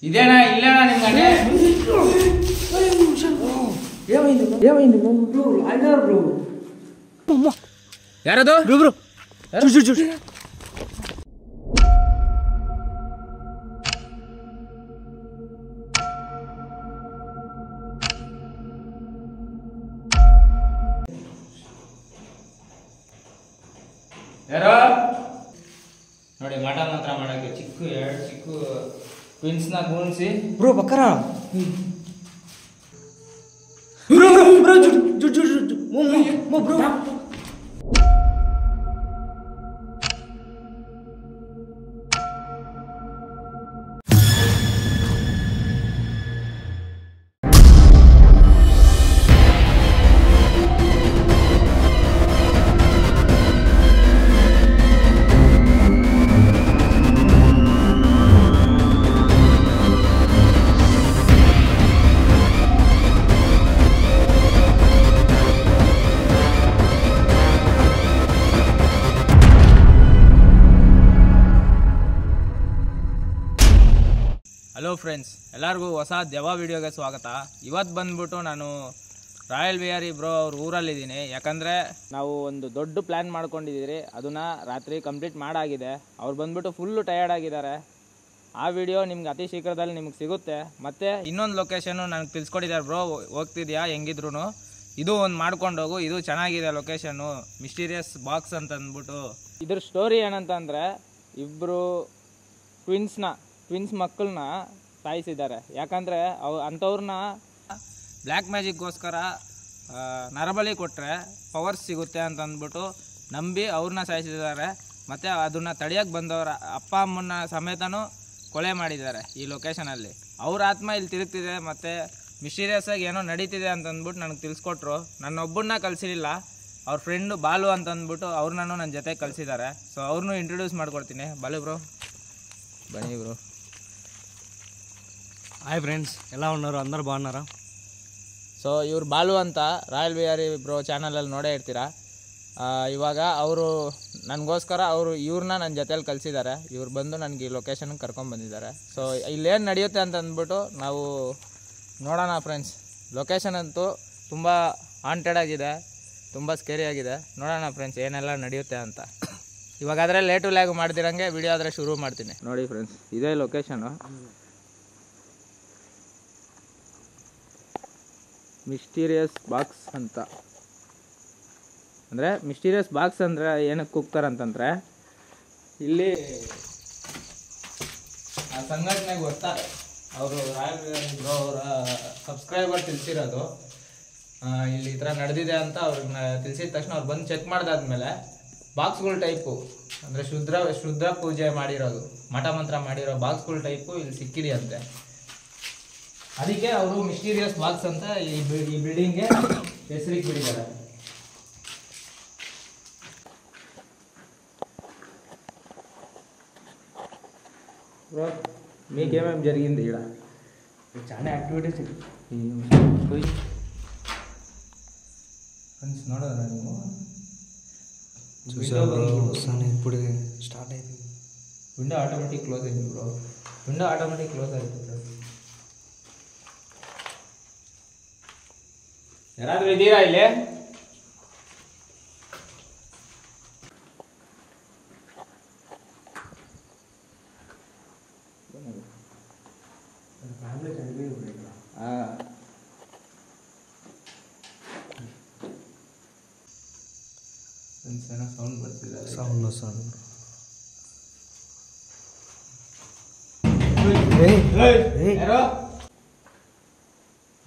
ಇದೇನಾ ಇಲ್ಲೇನಾ ನಿಮ್ಮ ಗಂಟೆ ఏమైంది బ్రో లాగర్ బ్రో ಯಾರದು బ్రో చూడు ಯಾರೋ ನೋಡಿ ಮಠ ಮಾತ್ರ ಮಾಡಕ್ಕೆ ಎರಡು ಚಿಕ್ಕ ಟ್ವಿನ್ಸ್ನ ಕೂರಿಸಿ బ్రో బక్కరా బ్రో జు బ్రో ಹಲೋ ಫ್ರೆಂಡ್ಸ್, ಎಲ್ಲರಿಗೂ ಹೊಸ ದೆವ್ವ ವಿಡಿಯೋಗೆ ಸ್ವಾಗತ. ಇವತ್ತು ಬಂದ್ಬಿಟ್ಟು ನಾನು ರಾಯಲ್ ವಿಹಾರಿ ಬ್ರೋ ಅವ್ರ ಊರಲ್ಲಿದ್ದೀನಿ. ಯಾಕಂದರೆ ನಾವು ಒಂದು ದೊಡ್ಡ ಪ್ಲ್ಯಾನ್ ಮಾಡ್ಕೊಂಡಿದ್ದೀರಿ, ಅದನ್ನು ರಾತ್ರಿ ಕಂಪ್ಲೀಟ್ ಮಾಡಾಗಿದೆ. ಅವ್ರು ಬಂದ್ಬಿಟ್ಟು ಫುಲ್ಲು ಟಯರ್ಡ್ ಆಗಿದ್ದಾರೆ. ಆ ವಿಡಿಯೋ ನಿಮ್ಗೆ ಅತಿ ಶೀಘ್ರದಲ್ಲಿ ನಿಮ್ಗೆ ಸಿಗುತ್ತೆ. ಮತ್ತು ಇನ್ನೊಂದು ಲೊಕೇಶನ್ನು ನನಗೆ ತಿಳಿಸ್ಕೊಟ್ಟಿದ್ದಾರೆ, ಬ್ರೋ ಹೋಗ್ತಿದ್ಯಾ ಹೆಂಗಿದ್ರು ಇದು ಒಂದು ಮಾಡ್ಕೊಂಡು ಹೋಗು, ಇದು ಚೆನ್ನಾಗಿದೆ ಲೊಕೇಶನ್ನು, ಮಿಸ್ಟೀರಿಯಸ್ ಬಾಕ್ಸ್ ಅಂತ ಅಂದ್ಬಿಟ್ಟು. ಇದ್ರ ಸ್ಟೋರಿ ಏನಂತಂದರೆ, ಇಬ್ಬರು ಟ್ವಿನ್ಸ್ ಮಕ್ಕಳನ್ನ ಸಾಯಿಸಿದ್ದಾರೆ. ಯಾಕಂದರೆ ಅಂಥವ್ರನ್ನ ಬ್ಲ್ಯಾಕ್ ಮ್ಯಾಜಿಕ್ಗೋಸ್ಕರ ನರಬಲಿ ಕೊಟ್ಟರೆ ಪವರ್ಸ್ ಸಿಗುತ್ತೆ ಅಂತ ಅಂದ್ಬಿಟ್ಟು ನಂಬಿ ಅವ್ರನ್ನ ಸಾಯಿಸಿದ್ದಾರೆ. ಮತ್ತು ಅದನ್ನು ತಡೆಯೋಕ್ಕೆ ಬಂದವರ ಅಪ್ಪ ಅಮ್ಮನ ಸಮೇತನೂ ಕೊಲೆ ಮಾಡಿದ್ದಾರೆ ಈ ಲೊಕೇಶನಲ್ಲಿ. ಅವ್ರ ಆತ್ಮ ಇಲ್ಲಿ ತಿರುಗ್ತಿದೆ ಮತ್ತು ಮಿಸ್ಟೀರಿಯಸ್ ಆಗಿ ಏನೋ ನಡೀತಿದೆ ಅಂತ ಅಂದ್ಬಿಟ್ಟು ನನಗೆ ತಿಳಿಸ್ಕೊಟ್ರು. ನನ್ನೊಬ್ಬನ್ನ ಕಳಿಸಿರಲಿಲ್ಲ, ಅವ್ರ ಫ್ರೆಂಡು ಬಾಲು ಅಂತ ಅಂದ್ಬಿಟ್ಟು ಅವ್ರನ್ನೂ ನನ್ನ ಜೊತೆ ಕಳಿಸಿದ್ದಾರೆ. ಸೊ ಅವ್ರನ್ನೂ ಇಂಟ್ರೊಡ್ಯೂಸ್ ಮಾಡ್ಕೊಡ್ತೀನಿ. ಬಾಲು ಬ್ರೋ, ಬನ್ನಿ ಬ್ರೋ. హాయ్ ఫ్రెండ్స్, ఎలా ఉన్నారు? అందరు బాగున్నారా? ಸೊ ಇವ್ರು ಬಾಲು ಅಂತ ರಾಯಲ್ ವಿಹಾರಿ ಬ್ರೋ ಚಾನಲಲ್ಲಿ ನೋಡೇ ಇರ್ತೀರ. ಇವಾಗ ಅವರು ನನಗೋಸ್ಕರ ಇವ್ರನ್ನ ನನ್ನ ಜೊತೆಲಿ ಕಳಿಸಿದ್ದಾರೆ. ಇವ್ರು ಬಂದು ನನಗೆ ಈ ಲೊಕೇಶನ್ಗೆ ಕರ್ಕೊಂಡ್ಬಂದಿದ್ದಾರೆ. ಸೊ ಇಲ್ಲೇನು ನಡೆಯುತ್ತೆ ಅಂತ ಅಂದ್ಬಿಟ್ಟು ನಾವು ನೋಡೋಣ ಫ್ರೆಂಡ್ಸ್. ಲೊಕೇಶನ್ ಅಂತೂ ತುಂಬ ಹಾಂಟೆಡ್ ಆಗಿದೆ, ತುಂಬ ಸ್ಕೇರಿ ಆಗಿದೆ. ನೋಡೋಣ ಫ್ರೆಂಡ್ಸ್ ಏನೆಲ್ಲ ನಡೆಯುತ್ತೆ ಅಂತ. ಇವಾಗಾದರೆ ಲೇಟು ಲ್ಯಾಗು ಮಾಡ್ದಿರಂಗೆ ವಿಡಿಯೋ ಆದರೆ ಶುರು ಮಾಡ್ತೀನಿ. ನೋಡಿ ಫ್ರೆಂಡ್ಸ್, ಇದೇ ಲೊಕೇಶನು, ಮಿಸ್ಟೀರಿಯಸ್ ಬಾಕ್ಸ್ ಅಂತ. ಅಂದರೆ ಮಿಸ್ಟೀರಿಯಸ್ ಬಾಕ್ಸ್ ಅಂದರೆ ಏನಕ್ಕೆ ಕೂಗ್ತಾರಂತಂದರೆ, ಇಲ್ಲಿ ಆ ಸಂಘಟನೆಗೆ ಗೊತ್ತಾರೆ ಅವರು ರಾಯಲ್ ವಿಹಾರಿ ಬ್ರೋ ಅವರ ಸಬ್ಸ್ಕ್ರೈಬರ್ ತಿಳಿಸಿರೋದು. ಇಲ್ಲಿ ಈ ಥರ ನಡೆದಿದೆ ಅಂತ ಅವ್ರನ್ನ ತಿಳಿಸಿದ ತಕ್ಷಣ ಅವ್ರು ಬಂದು ಚೆಕ್ ಮಾಡಿದಾದ್ಮೇಲೆ ಬಾಕ್ಸ್ಗಳ ಟೈಪು, ಅಂದರೆ ಶುದ್ಧ ಪೂಜೆ ಮಾಡಿರೋದು, ಮಠ ಮಂತ್ರ ಮಾಡಿರೋ ಬಾಕ್ಸ್ಗಳ ಟೈಪು ಇಲ್ಲಿ ಸಿಕ್ಕಿದೆಯಂತೆ. ಅದಕ್ಕೆ ಅವರು ಮಿಸ್ಟೀರಿಯಸ್ ಬಾಕ್ಸ್ ಅಂತ ಈ ಬಿಲ್ಡಿಂಗ್ಗೆ ಹೆಸರಿಗೆ ಬಿಟ್ಟಿದ್ದಾರೆ. మీకేమేమి జరిగింది ఇక్కడ? చాలా యాక్టివిటీస్ ఫ్రెండ్స్ ನೋಡೋಣ, ನೀವು చూసాను ఇప్పుడు స్టార్ట్ అయింది. ವಿಂಡೋ ಆಟೋಮೆಟಿಕ್ ಕ್ಲೋಸ್ ಆಯ್ತು ಬ್ರೋ, ವಿಂಡೋ ಆಟೋಮೆಟಿಕ್ ಕ್ಲೋಸ್ ಆಯಿತು. ಯಾರಾದರೂ ಇದ್ದೀರಾ ಇಲ್ಲಿ? ಏನೋ ಸೌಂಡ್ ಬರ್ತಿದ್ದಾರೆ. సౌండ్ వస్తుంది.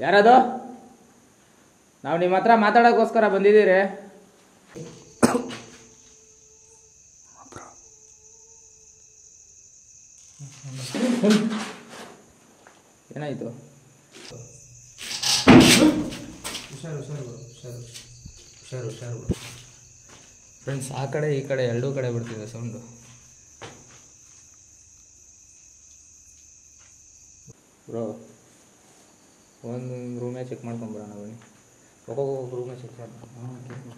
ಯಾರದು? ನಾವು ನಿಮ್ಮ ಹತ್ರ ಮಾತಾಡೋಕ್ಕೋಸ್ಕರ ಬಂದಿದ್ದೀರಿ. ಏನಾಯಿತು? ಹುಷಾರು ಫ್ರೆಂಡ್ಸ್, ಆ ಕಡೆ ಈ ಕಡೆ ಎರಡೂ ಕಡೆ ಬರ್ತಿದೆ ಸೌಂಡು. ಬ್ರೋ ಒಂದು ರೂಮೇ ಚೆಕ್ ಮಾಡ್ಕೊಂಬರೋಣ ಬನ್ನಿ. ಒಬ್ಬೊಬ್ಬ ರೂಮೇ ಚೆಕ್ ಮಾಡೋಣ.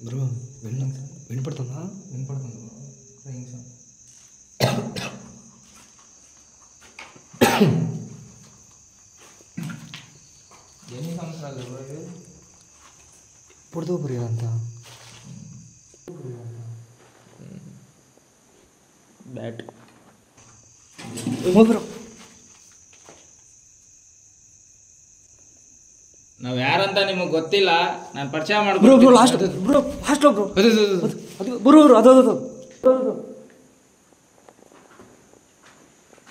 బ్రో వినపడుతుందా? వినపడుతుంది రింగ్ సౌండ్. ఎన్ని సంవత్సరాలు బ్రో ఇది? ఇప్పుడు బ్రో అంతా ಬ್ಯಾಟ್ ಬ್ರೋ ನಾವು ಯಾರಂತ ನಿಮಗೆ ಗೊತ್ತಿಲ್ಲ, ನಾನು ಪರಿಚಯ ಬ್ರೋ ಮಾಡ್ಬೋದು. Bro last bro last bro ಅದು ಬ್ರೋ ಅದು ಅದು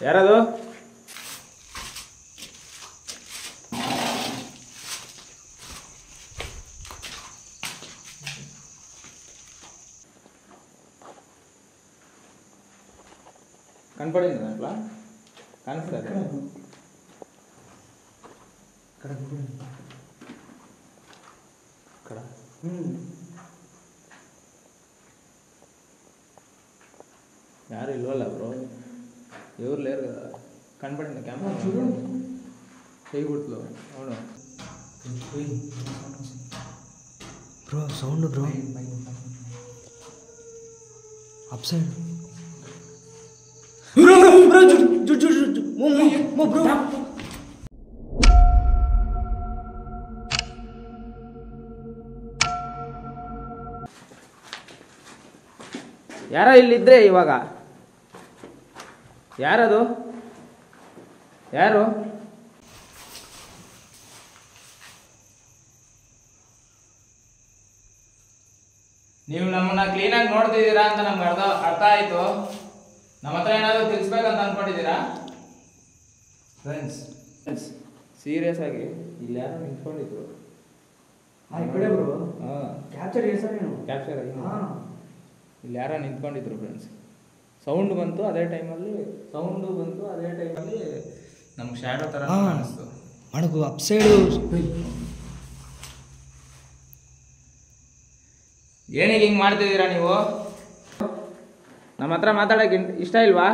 ಯಾರದು? కనపడింది దాంట్లో కానిస్తుంది. ఇక్కడ ಯಾರು ಇಲ್ವಲ್ಲ ಬ್ರೋ, ఎవరు లేరు కదా. కనపడింది కెమెరా చూడండి, చేయకూడదు. అవును bro sound bro up side bro bro bro మో బ్రో ಯಾರೋ ಇಲ್ಲಿದ್ರೆ ಇವಾಗ. ಯಾರದು? ಯಾರು? ನೀವು ನಮ್ಮನ್ನ ಕ್ಲೀನಾಗಿ ನೋಡ್ತಿದ್ದೀರಾ ಅಂತ ನಮ್ಗೆ ಅರ್ಥ ಆಯ್ತು. ನಮ್ಮ ಹತ್ರ ಏನಾದರೂ ತಿಳಿಸ್ಬೇಕಂತ ಅನ್ಕೊಂಡಿದ್ದೀರಾ? ಫ್ರೆಂಡ್ಸ್ ಸೀರಿಯಸ್ ಆಗಿ ಇಲ್ಲಿ ಯಾರೋ ನಿಂತ್ಕೊಂಡಿದ್ರು. ಕ್ಯಾಪ್ಚರ್ ಕ್ಯಾಪ್ಚರ್ ಆಗಿ ಇಲ್ಲಿ ಯಾರೋ ನಿಂತ್ಕೊಂಡಿದ್ರು ಫ್ರೆಂಡ್ಸ್. ಸೌಂಡು ಬಂತು ಅದೇ ಟೈಮಲ್ಲಿ ನಮ್ಗೆ ಶ್ಯಾಡೋ ಥರ ಕಾಣಿಸ್ತು. మనకు అప్ సైడ్ ಏನಿಗೆ ಹಿಂಗೆ ಮಾಡ್ತಿದ್ದೀರಾ ನೀವು? ನಮ್ಮ ಹತ್ರ ಮಾತಾಡೋಕೆ ಇಷ್ಟ ಇಲ್ವಾ?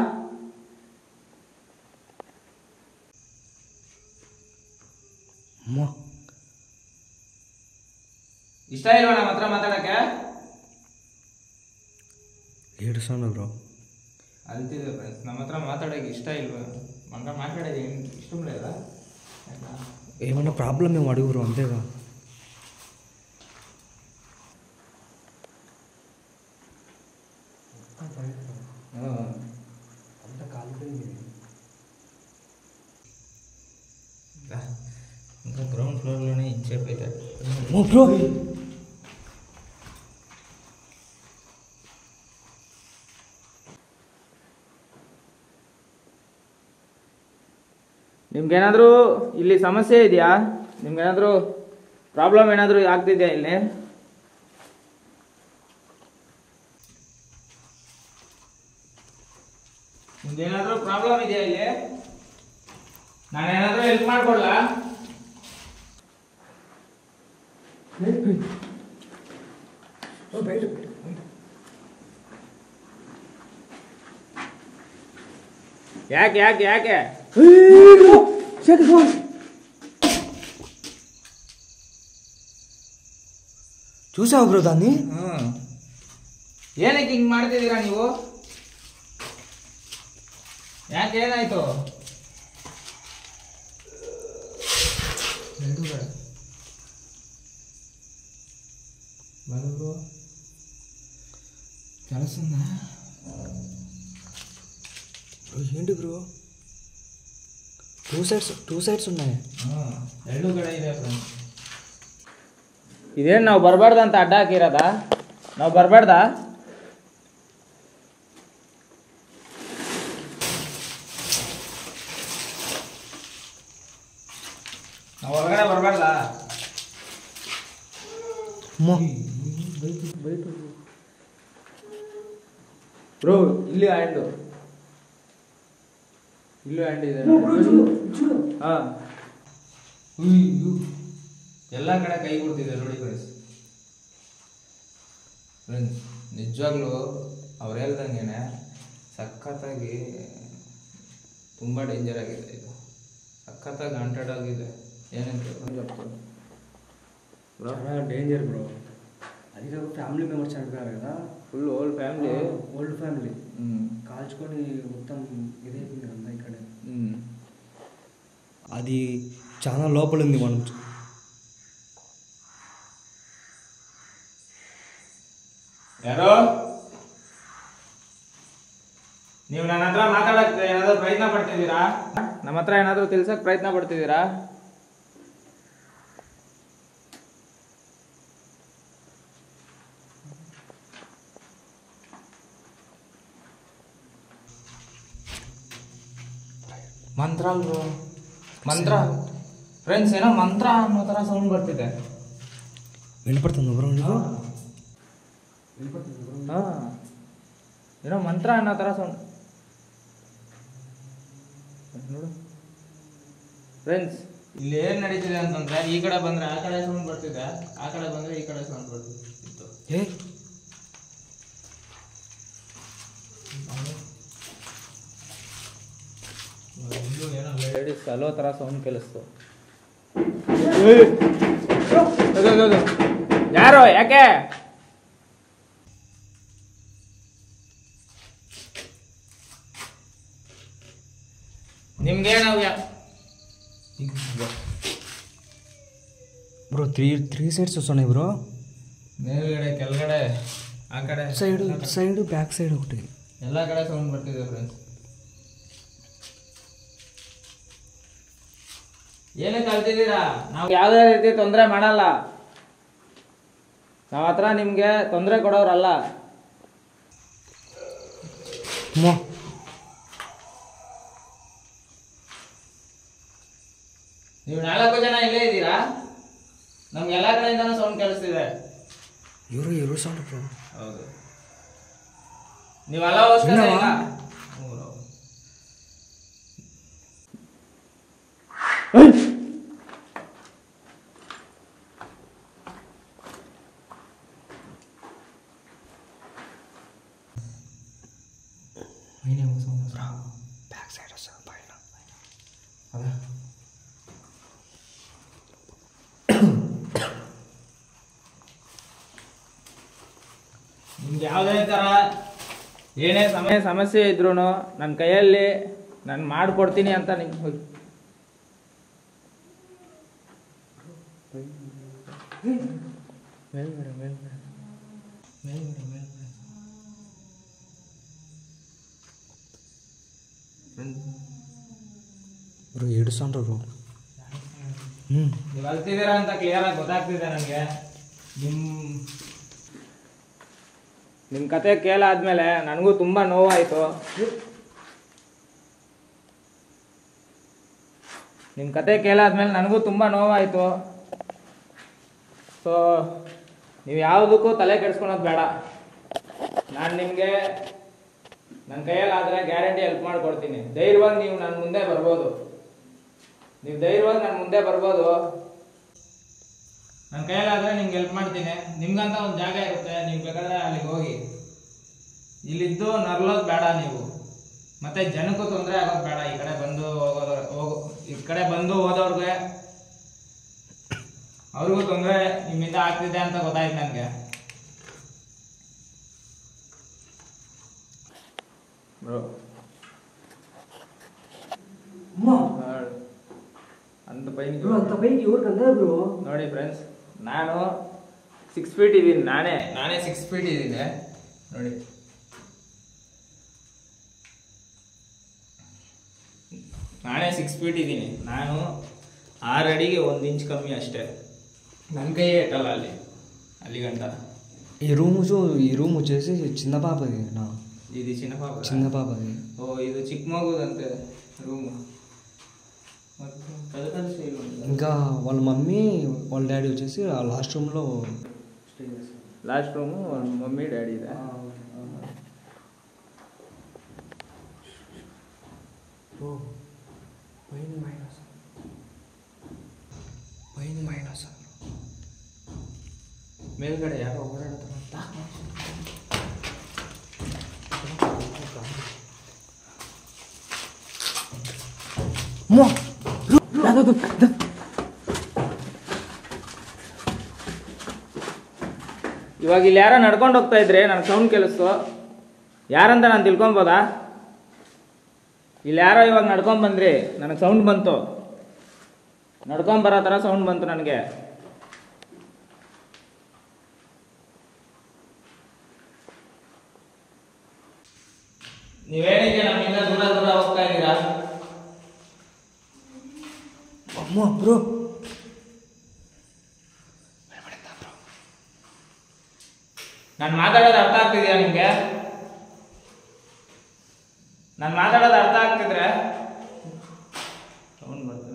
ಇಷ್ಟ ಇಲ್ವಾ ನಮ್ಮ ಹತ್ರ ಮಾತಾಡೋಕ್ಕೆ? ఏడుస్తాను బ్రో ಅಲ್ತಿದೆ ಫ್ರೆಂಡ್ಸ್, ನಮ್ಮ ಹತ್ರ ಮಾತಾಡೋಕೆ ಇಷ್ಟ ಇಲ್ವಾ? మన మాట్లాడేది ఏం ఇష్టం లేదా? ఏమైనా ప్రాబ్లం మేము అడుగు బ్రో అంతేగా. ఇంకా గ్రౌండ్ ఫ్లోర్లోనే ఇంచేపు అయితే బ్రో ನಿಮ್ಗೇನಾದರೂ ಇಲ್ಲಿ ಸಮಸ್ಯೆ ಇದೆಯಾ? ನಿಮ್ಗೇನಾದರೂ ಪ್ರಾಬ್ಲಮ್ ಏನಾದರೂ ಆಗ್ತಿದೆಯಾ ಇಲ್ಲಿ? ನಿಮ್ಗೇನಾದರೂ ಪ್ರಾಬ್ಲಮ್ ಇದೆಯಾ ಇಲ್ಲಿ? ನಾನೇನಾದರೂ ಹೆಲ್ಪ್ ಮಾಡ್ಕೊಳ್ಳಾ? ಯಾಕೆ ಯಾಕೆ ಯಾಕೆ చూసావు బ్రో దాన్ని? ಏನಕ್ಕೆ ಹಿಂಗೆ ಮಾಡ್ತಿದ್ದೀರಾ ನೀವು? ಯಾಕೆ ಏನಾಯ್ತು? ಕೆಲಸ ఏంటి బ్రో? టూ సైడ్స్ ఉన్నాయి. ಎರಡು ಕಡೆ ಇದೆ ಫ್ರೆಂಡ್ಸ್. ಇದೇನು ನಾವು ಬರಬಾರ್ದು ಅಂತ ಅಡ್ಡ ಹಾಕಿರೋದಾ? ನಾವು ಬರಬಾರ್ದಾ? ನಾವು ಹೊರಗಡೆ ಬರಬಾರ್ದಾ? ಬ್ರೋ ಇಲ್ಲಿ ಹ್ಯಾಂಡು, ಇಲ್ಲೂ ಹ್ಯಾಂಡ್ ಇದೆ. ಹಾಂ, ಎಲ್ಲ ಕಡೆ ಕೈ ಕೊಡ್ತಿದೆ ನೋಡಿ ಫ್ರೆಂಡ್ಸ್. ಫ್ರೆಂಡ್ಸ್ ನಿಜವಾಗ್ಲೂ ಅವ್ರು ಹೇಳ್ದಂಗೆ ಸಖತ್ತಾಗಿ ತುಂಬ ಡೇಂಜರ್ ಆಗಿದೆ ಇದು. ಸಖತ್ತಾಗಿ ಹಾಂಟೆಡ್ ಆಗಿದೆ. ಏನಂತ ಬ್ರೋ? Danger bro. అది ఫ్యామిలీ మెంబర్స్ చనిపోయారు కదా, full old family. Old family కాల్చుకొని మొత్తం ఇదైపోయింది అంతా ఇక్కడే. అది చాలా లోపల ఉంది. మనం ಯಾರೋ ನೀವು ನನ್ನ ಹತ್ರ ಮಾತಾಡಕ್ಕೆ ಏನಾದರೂ ಪ್ರಯತ್ನ ಪಡ್ತಿದ್ದೀರಾ? ನಮ್ಮ ಹತ್ರ ಏನಾದರೂ ತಿಳ್ಸಕ್ಕೆ ಪ್ರಯತ್ನ ಪಡ್ತಿದ್ದೀರಾ? ಮಂತ್ರ ಮಂತ್ರ ಫ್ರೆಂಡ್ಸ್, ಏನೋ ಮಂತ್ರ ಅನ್ನೋ ಥರ ಸೌಂಡ್ ಬರ್ತಿದೆ. వినపడుతుంది బ్రో నీకు? ಏನೋ ಮಂತ್ರ ಅನ್ನೋ ಥರ ಸೌಂಡ್ ನೋಡು ಫ್ರೆಂಡ್ಸ್. ಇಲ್ಲಿ ಏನು ನಡೀತಿದೆ ಅಂತಂದ್ರೆ, ಈ ಕಡೆ ಬಂದ್ರೆ ಆ ಕಡೆ ಸೌಂಡ್ ಬರ್ತಿದೆ, ಆ ಕಡೆ ಬಂದ್ರೆ ಈ ಕಡೆ ಸೌಂಡ್ ಬರ್ತಿತ್ತು. ಏನೋ ಲೇಡೀಸ್ ಅಲೋ ಥರ ಸೌಂಡ್ ಕೇಳಿಸ್ತು. ಯಾರು? ಯಾಕೆ? ನಿಮ್ಗೇನು బ్రో త్రీ సైడ్స్ వస్తున్నాయి బ్రో. ಮೇಲ್ಗಡೆ, ಕೆಳಗಡೆ, ಆ ಕಡೆ, ಸೈಡ್ ಬ್ಯಾಕ್ ಸೈಡ್ ఒకటి ಎಲ್ಲ ಕಡೆ ಸೌಂಡ್ ಬರ್ತಿದೆ ಫ್ರೆಂಡ್ಸ್. ಏನು ಕಲ್ತಿದ್ದೀರಾ? ನಾವು ಯಾವುದೇ ರೀತಿ ತೊಂದರೆ ಮಾಡಲ್ಲ. ನಾವು ಹತ್ರ ನಿಮಗೆ ತೊಂದರೆ ಕೊಡೋರಲ್ಲ. ನೀವು 4 ಜನ ಇಲ್ಲೇ ಇದ್ದೀರಾ? ನಮ್ಗೆ ಎಲ್ಲ ಕಡೆಯಿಂದನೂ ಸೌಂಡ್ ಕೇಳಿಸ್ತಿದೆ. ಇವರು ಸೌಂಡ್ ಬ್ರೋ. ಹೌದು, ನೀವು ಅಲ್ಲ బ్యాక్ సైడ్ వస్తుంది పైన. ನಿಮ್ಗೆ ಯಾವುದೇ ಥರ ಏನೇ ಸಮಸ್ಯೆ ಇದ್ರೂ ನನ್ನ ಕೈಯಲ್ಲಿ ನಾನು ಮಾಡಿಕೊಡ್ತೀನಿ ಅಂತ ನಿಮ್ಗೆ ಹೋಗಿ ಮೇಲ್ಗಡೆ ಮೇಲ್ಗಡೆ ಮೇಲ್ಗಡೆ ಮೇಲ್ಗಡೆ ಬ್ರೋ ಏಡಿಸ್ಕೊಂಡ್ರು ಬ್ರೋ. ನೀವು ಅಲ್ತಿದ್ದೀರಾ ಅಂತ ಕ್ಲಿಯರಾಗಿ ಗೊತ್ತಾಗ್ತಿದೆ ನನಗೆ. ನಿಮ್ಮ ಕತೆ ಕೇಳಾದ್ಮೇಲೆ ನನಗೂ ತುಂಬ ನೋವಾಯಿತು. ನಿಮ್ಮ ಕತೆ ಕೇಳಾದ್ಮೇಲೆ ನನಗೂ ತುಂಬ ನೋವಾಯಿತು. ಸೊ ನೀವು ಯಾವುದಕ್ಕೂ ತಲೆ ಕೆಡಿಸ್ಕೊಳೋದು ಬೇಡ. ನಾನು ನಿಮಗೆ ನನ್ನ ಕೈಯಲ್ಲಾದರೆ ಗ್ಯಾರಂಟಿ ಹೆಲ್ಪ್ ಮಾಡಿಕೊಡ್ತೀನಿ. ಧೈರ್ಯವಾಗಿ ನೀವು ನನ್ನ ಮುಂದೆ ಬರ್ಬೋದು. ನೀವು ಧೈರ್ಯವಾಗಿ ನನ್ನ ಮುಂದೆ ಬರ್ಬೋದು. ನನ್ನ ಕೈಯಲ್ಲಾದರೆ ನಿಮ್ಗೆ ಹೆಲ್ಪ್ ಮಾಡ್ತೀನಿ. ನಿಮ್ಗಂತ ಒಂದು ಜಾಗ ಇರುತ್ತೆ, ನೀವು ಬೇಕಾದ್ರೆ ಅಲ್ಲಿಗೆ ಹೋಗಿ. ಇಲ್ಲಿದ್ದು ನರ್ಲೋದು ಬೇಡ ನೀವು. ಮತ್ತೆ ಜನಕ್ಕೂ ತೊಂದರೆ ಆಗೋದು ಬೇಡ. ಈ ಕಡೆ ಬಂದು ಈ ಕಡೆ ಬಂದು ಹೋದವ್ರಿಗೆ ಅವ್ರಿಗೂ ತೊಂದರೆ ನಿಮ್ಮಿಂದ ಆಗ್ತಿದೆ ಅಂತ ಗೊತ್ತಾಯ್ತು ನನಗೆ. ಬ್ರೋ ಅಂತ ಪೈಕಿ ನೋಡಿ ಫ್ರೆಂಡ್ಸ್, ನಾನು 6 ಫೀಟ್ ಇದ್ದೀನಿ. ನಾನೇ 6 ಫೀಟ್ ಇದ್ದೀನಿ ನೋಡಿ. ನಾನೇ 6 ಫೀಟ್ ఇದ್ದೀನಿ. ನಾನು 6 ಅಡಿಗೆ 1 ಇಂಚ್ ಕಮ್ಮಿ ಅಷ್ಟೇ. ನನ್ನ ಕೈಯೇ ಇಟ್ಟಲ್ಲ ಅಲ್ಲಿ ಗಂಟ. ఈ రూమ్ వచ్చేసి చిన్న పాపది. ఇది చిన్న పాపది. ఓ ఇది చిಕ್ಕ మగుదంతే రూమ్. ఇంకా వాళ్ళ మమ్మీ వాళ్ళ డాడీ వచ్చేసి లాస్ట్ రూమ్లో లాస్ట్ రూము మమ్మీ డాడీదా. ಮೇಲ್ಗಡೆ ಯಾರೋ ಓಡಾಡ್ತಾರಂತ. ಇವಾಗ ಇಲ್ಲಿ ಯಾರೋ ನಡ್ಕೊಂಡು ಹೋಗ್ತಾ ಇದ್ರೆ ನನಗೆ ಸೌಂಡ್ ಕೇಳಿಸ್ತು. ಯಾರಂತ ನಾನು ತಿಳ್ಕೊಬೋದಾ? ಇಲ್ಲಿ ಯಾರೋ ಇವಾಗ ನಡ್ಕೊಂಡು ಬಂದ್ರಿ, ನನಗೆ ಸೌಂಡ್ ಬಂತು, ನಡ್ಕೊಂಬರೋ ಥರ ಸೌಂಡ್ ಬಂತು ನನಗೆ. ನೀವೇನಿದೆ ನಮ್ಮಿಂದ ದೂರ ದೂರ ಹೋಗ್ತಾ ಇದ್ದೀರಾ? ಅಮ್ಮ ಬ್ರೋ, ನಾನು ಮಾತಾಡೋದು ಅರ್ಥ ಆಗ್ತಿದ್ಯಾ ನಿಮಗೆ? ನಾನು ಮಾತಾಡೋದು ಅರ್ಥ ಆಗ್ತಿದ್ರೆ ಸೌಂಡ್ ಬರ್ತದೆ.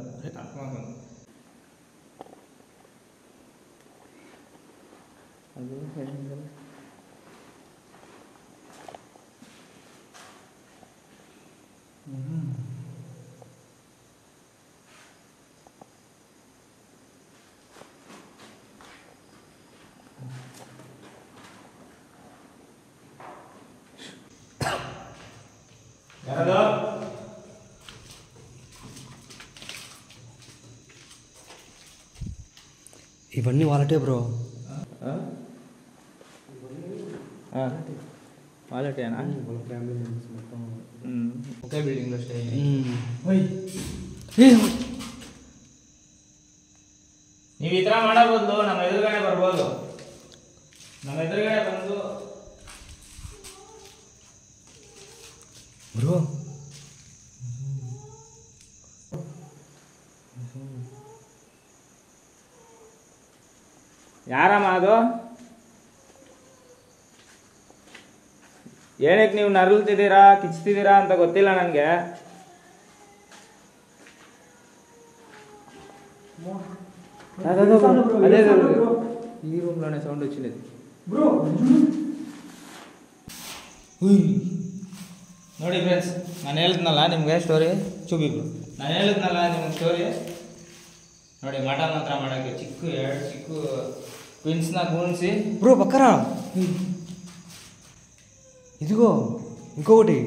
ಯಾರದು? ఇవన్నీ వాలటే బ్రో. వాలటేనా? వాళ్ళ ఫ్యామిలీ మెంబర్స్ మొత్తం ఒకే బిల్డింగ్లో స్టే. ನೀವು ಈ ಥರ ಮಾಡೋ ಬದಲು ನಮ್ಮ ಎದುರುಗಡೆ ಬರ್ಬೋದು. ನಮ್ಮ ಎದುರುಗಡೆ ಬಂದು ಬ್ರೋ ಯಾರಮ್ಮ ಅದು? ಏನಕ್ಕೆ ನೀವು ನರಳ್ತಿದ್ದೀರಾ, ಕಿಚ್ತಿದ್ದೀರಾ ಅಂತ ಗೊತ್ತಿಲ್ಲ ನನಗೆ. ಅದೇ ಈ ರೂಮ್లోనే సౌండ్ వచ్చింది ಬ್ರೋ. ನೋಡಿ ಫ್ರೆಂಡ್ಸ್, ನಾನು ಹೇಳಿದ್ನಲ್ಲ ನಿಮಗೆ ಸ್ಟೋರಿ ಚೂಬಿಬ್ರು, ನಾನು ಹೇಳಿದ್ನಲ್ಲ ನಿಮ್ಗೆ ಸ್ಟೋರಿ ನೋಡಿ. ಮಠ ಮಾತ್ರ ಮಾಡೋಕ್ಕೆ ಎರಡು ಚಿಕ್ಕ ಟ್ವಿನ್ಸ್ನ ಕೂಣಿಸಿ బ్రో పక్కరా ఇదిగో ఇంకొకటి.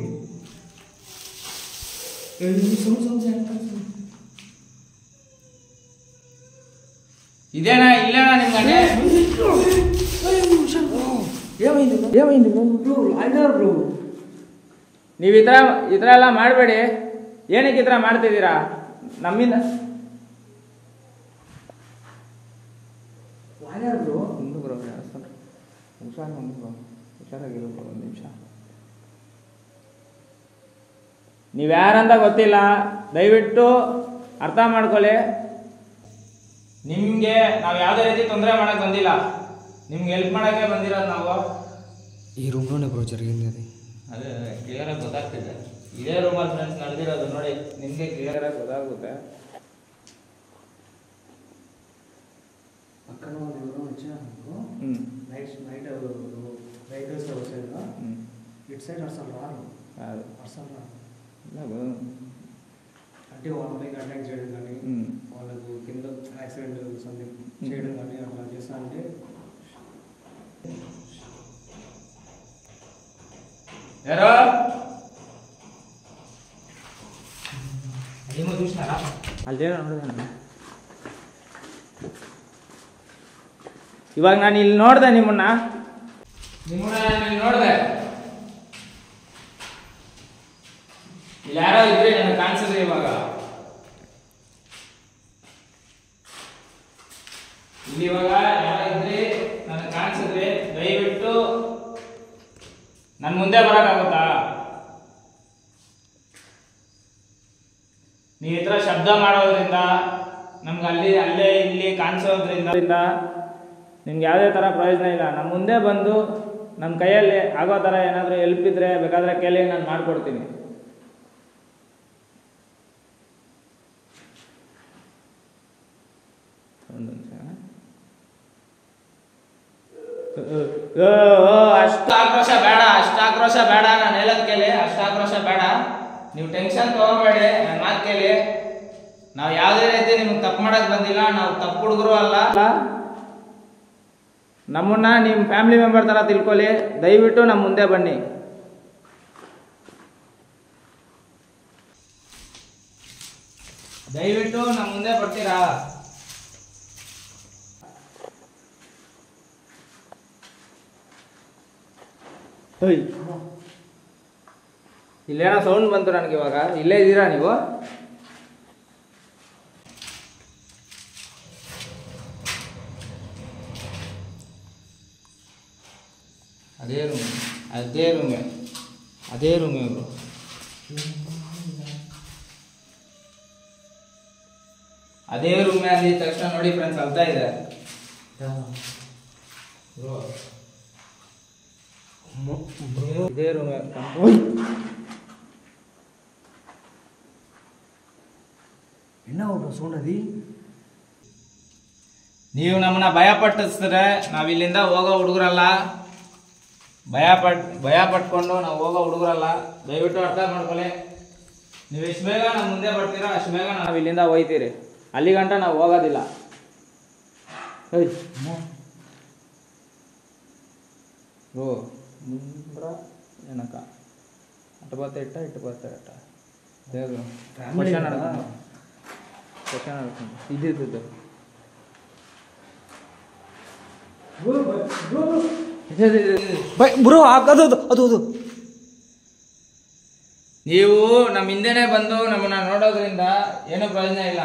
ಇದೇನಾ ಇಲ್ಲೇನಾ ನಿಮ್ಮ ಗಂಟೆ? ఏమైంది ఏమైంది బ్రో? లాగారు బ్రో. ನೀವು ಈ ಥರ ಎಲ್ಲ ಮಾಡಬೇಡಿ. ಏನಕ್ಕೆ ಈ ಥರ ಮಾಡ್ತಿದ್ದೀರಾ ನಮ್ಮಿಂದ? లాగారు బ్రో. ಒಂದು ಬ್ರೋ ಹುಷಾರಾಗಿರು ಬ್ರೋ, ಒಂದು ನಿಮಿಷ. ನೀವು ಯಾರಂತ ಗೊತ್ತಿಲ್ಲ, ದಯವಿಟ್ಟು ಅರ್ಥ ಮಾಡ್ಕೊಳ್ಳಿ. ನಿಮಗೆ ನಾವು ಯಾವುದೇ ರೀತಿ ತೊಂದರೆ ಮಾಡಕ್ಕೆ ಬಂದಿಲ್ಲ, ನಿಮ್ಗೆ ಹೆಲ್ಪ್ ಮಾಡೋಕ್ಕೆ ಬಂದಿರೋದು ನಾವು. ఈ రూమ్లోనే బ్రో జరిగింది అది. ಅದೇ ಕ್ಲಿಯರಾಗಿ ಗೊತ್ತಾಗ್ತಿದೆ. ಇದೇ ರೂಮಲ್ಲಿ ಫ್ರೆಂಡ್ಸ್ ನಡೆದಿರೋದು ನೋಡಿ, ನಿಮಗೆ ಕ್ಲಿಯರಾಗಿ ಗೊತ್ತಾಗುತ್ತೆ. పక్కన వాళ్ళు ఎవరో వచ్చారు. నైట్ వెహికల్స్ వచ్చారు. ఇటు సైడ్ అసలు రారు, అసలు రారు. అంటే వాళ్ళ పైకి అటాక్ చేయడం కానీ, వాళ్ళకు కింద యాక్సిడెంట్ సంథింగ్ చేయడం కానీ అట్లా చేస్తా అంటే ಯಾರೋ ಅಲ್ಲಿಮೋ చూసినారా? ಅಲ್ಲೇ ನೋಡಿದೆ. ಇವಾಗ ನಾನು ಇಲ್ಲಿ ನೋಡಿದೆ ನಿಮ್ಮನ್ನ ನೋಡಿದೆ. ಇಲ್ಲಿ ಯಾರೋ ಇದ್ರೆ ನನಗೆ ಕಾಣಿಸಿದ್ರೆ ಇವಾಗ ಇಲ್ಲಿ ಯಾರೋ ಇದ್ರೆ ನನಗೆ ಕಾಣಿಸಿದ್ರೆ ದಯವಿಟ್ಟು ನನ್ನ ಮುಂದೆ ಬರೋಕ್ಕಾಗುತ್ತಾ? ನೀವು ಈ ಥರ ಶಬ್ದ ಮಾಡೋದ್ರಿಂದ ನಮ್ಗೆ ಅಲ್ಲೇ ಇಲ್ಲಿ ಕಾಣಿಸೋದ್ರಿಂದ ನಿಮ್ಗೆ ಯಾವುದೇ ಥರ ಪ್ರಯೋಜನ ಇಲ್ಲ. ನಮ್ಮ ಮುಂದೆ ಬಂದು ನಮ್ಮ ಕೈಯಲ್ಲಿ ಆಗೋ ಥರ ಏನಾದರೂ ಹೆಲ್ಪ್ ಇದ್ದರೆ ಬೇಕಾದರೆ ಕೇಳಿ, ನಾನು ಮಾಡಿಕೊಡ್ತೀನಿ. ಅಷ್ಟು ಆಕ್ರೋಶ ಬೇಡ, ನಾನು ಹೇಳೋದು ಕೇಳಿ. ಅಷ್ಟು ಆಕ್ರೋಶ ಬೇಡ, ನೀವು ಟೆನ್ಷನ್ ತಗೋಬೇಡಿ, ನನ್ನ ಮಾತು ಕೇಳಿ. ನಾವು ಯಾವುದೇ ರೀತಿ ನಿಮ್ಗೆ ತಪ್ಪು ಮಾಡಕ್ಕೆ ಬಂದಿಲ್ಲ, ನಾವು ತಪ್ಪು ಹುಡುಗರು ಅಲ್ಲ. ನಮ್ಮನ್ನ ನಿಮ್ಮ ಫ್ಯಾಮಿಲಿ ಮೆಂಬರ್ ಥರ ತಿಳ್ಕೊಳ್ಳಿ. ದಯವಿಟ್ಟು ನಮ್ಮ ಮುಂದೆ ಬನ್ನಿ. ದಯವಿಟ್ಟು ನಮ್ಮ ಮುಂದೆ ಬರ್ತೀರಾ? ಇಲ್ಲೇನೋ ಸೌಂಡ್ ಬಂತು ನನಗೆ ಇವಾಗ. ಇಲ್ಲೇ ಇದ್ದೀರಾ ನೀವು? ಅದೇ ರೂಮೇ ಅವರು. ಅದೇ ರೂಮೇ ಅಂದಿದ ತಕ್ಷಣ ನೋಡಿ ಫ್ರೆಂಡ್ಸ್ ಅಳ್ತಾ ಇದೆ. ಇದೇ ರೂಮೇ. ಸೌಂಡ್ ಅದಿ ನೀವು ನಮ್ಮನ್ನ ಭಯ ಪಟ್ಟಿಸಿದ್ರೆ ನಾವು ಇಲ್ಲಿಂದ ಹೋಗೋ ಹುಡುಗರಲ್ಲ. ಭಯ ಪಟ್ಕೊಂಡು ನಾವು ಹೋಗೋ ಹುಡುಗರಲ್ಲ. ದಯವಿಟ್ಟು ಅರ್ಥ ಮಾಡ್ಕೊಳ್ಳಿ. ನೀವು ಎಷ್ಟು ಬೇಗ ನಮ್ಮ ಮುಂದೆ ಬರ್ತೀರೋ ಅಷ್ಟು ಬೇಗ ನಾವು ಇಲ್ಲಿಂದ ಹೋಯ್ತೀರಿ. ಅಲ್ಲಿ ಗಂಟ ನಾವು ಹೋಗೋದಿಲ್ಲ. ಓ ಮುಂದ್ರ ಏನಕ್ಕ ಅಟ್ಟು ಬತ್ತ ಇಟ್ಟು ಬತ್ತ ಇದ್ದಿದ್ದು ಬ್ರೋ ಅದು ನೀವು ನಮ್ಮ ಹಿಂದೆನೆ ಬಂದು ನಮ್ಮನ್ನ ನೋಡೋದ್ರಿಂದ ಏನೂ ಪ್ರಯೋಜನ ಇಲ್ಲ.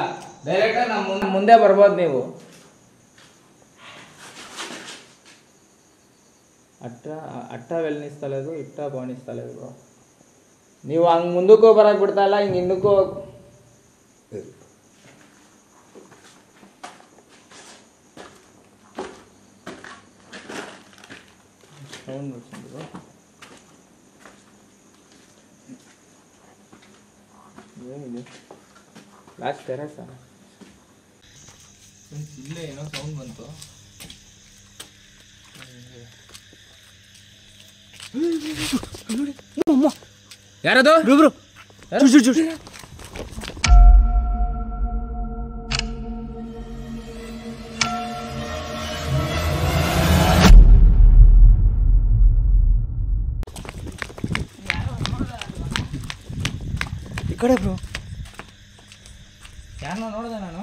ಡೈರೆಕ್ಟ್ ನಮ್ಮ ಮುಂದೆ ಬರ್ಬೋದು ನೀವು. ಅಟ್ಟ ವೆಲ್ನಿಸ್ತలేదు ಇಟ್ಟ ಬೋಣಿಸ್ತలేదు ಬ್ರೋ. ನೀವು ಹಂಗೆ ಮುಂದಕ್ಕೂ ಬರಕ್ಕೆ ಬಿಡ್ತಾ ಇಲ್ಲ, ಹಿಂಗೆ ಹಿಂದಕ್ಕೂ ಸೌಂಡ್ ಬರ್ತಿದ್ರು. ಏನಿದೆ ಲಾಸ್ಟ್ ಟೆರಸ್ ಇಲ್ಲೇ ಏನೋ ಸೌಂಡ್ ಬಂತು. ಯಾರದು? ಈ ಕಡೆ ಬ್ರೋ. ಯಾರನ್ನ ನೋಡಿದೆ ನಾನು.